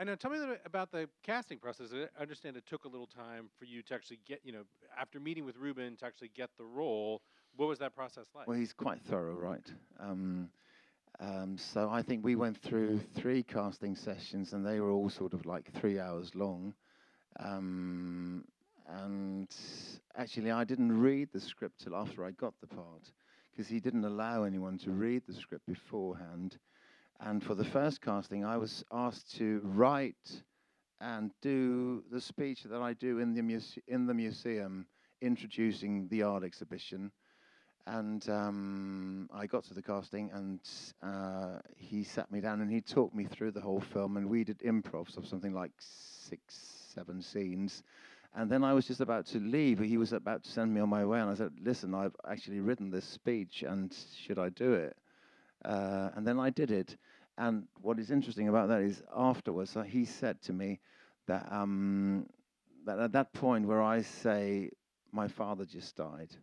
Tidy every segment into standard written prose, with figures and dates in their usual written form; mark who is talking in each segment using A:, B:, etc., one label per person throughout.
A: And now tell me a little bit about the casting process. I understand it took a little time for you to actually get, after meeting with Ruben to actually get the role. What was that process like?
B: Well, he's quite thorough, right? So I think we went through 3 casting sessions, and they were all sort of like 3 hours long. And actually, I didn't read the script till after I got the part, because he didn't allow anyone to read the script beforehand. And for the first casting, I was asked to write and do the speech that I do in the museum, introducing the art exhibition. And I got to the casting, and he sat me down and he talked me through the whole film, and we did improvs of something like 6, 7 scenes. And then I was just about to leave. He was about to send me on my way, and I said, listen, I've actually written this speech, and should I do it? And then I did it. And what is interesting about that is afterwards, he said to me that, that at that point where I say, my father just died,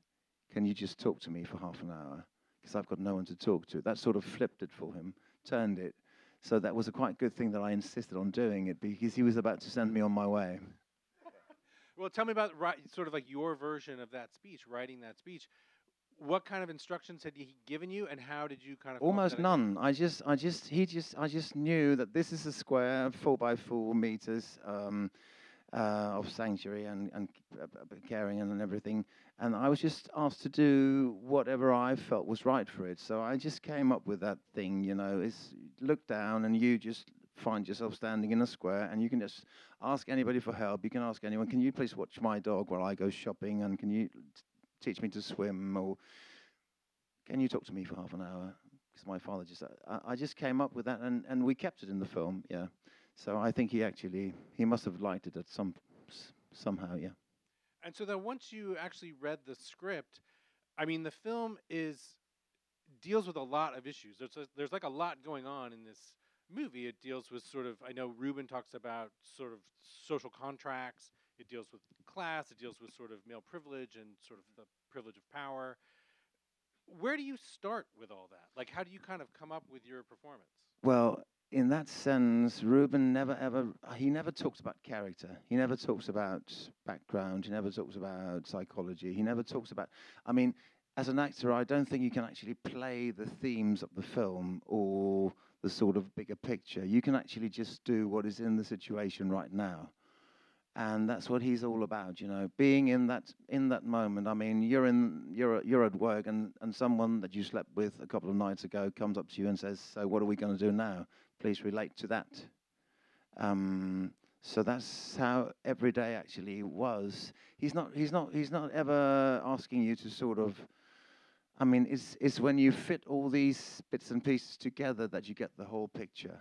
B: can you just talk to me for half an hour? Because I've got no one to talk to. That sort of flipped it for him, turned it. So that was a quite good thing that I insisted on doing it, because he was about to send me on my way.
A: Well, tell me about sort of like your version of that speech, writing that speech. What kind of instructions had he given you, and how did you kind of
B: Almost none. I just knew that this is a square, 4x4 meters of sanctuary and caring and everything, and I was just asked to do whatever I felt was right for it. So I just came up with that thing, is look down and you just find yourself standing in a square, and you can just ask anybody for help. You can ask anyone, can you please watch my dog while I go shopping, and can you teach me to swim, or can you talk to me for half an hour? Because my father I just came up with that, and we kept it in the film, yeah. So I think he must have liked it at somehow, yeah.
A: And so then once you actually read the script, I mean, the film deals with a lot of issues. There's like a lot going on in this movie. It deals with sort of, I know Ruben talks about sort of social contracts. It deals with class. It deals with sort of male privilege and sort of the privilege of power. Where do you start with all that? Like, how do you kind of come up with your performance?
B: Well, in that sense, Ruben he never talks about character. He never talks about background. He never talks about psychology. He never talks about, I mean, as an actor, I don't think you can actually play the themes of the film or the sort of bigger picture. You can actually just do what is in the situation right now. And that's what he's all about, being in that moment. I mean, you're at work, and someone that you slept with a couple of nights ago comes up to you and says, "So what are we going to do now? Please relate to that." So that's how every day actually was. He's not ever asking you to sort of. I mean, it's when you fit all these bits and pieces together that you get the whole picture.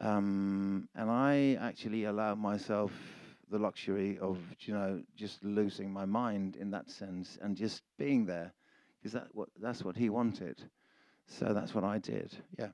B: And I actually allow myself the luxury of, just losing my mind in that sense and just being there, because that's what he wanted. So that's what I did, yeah.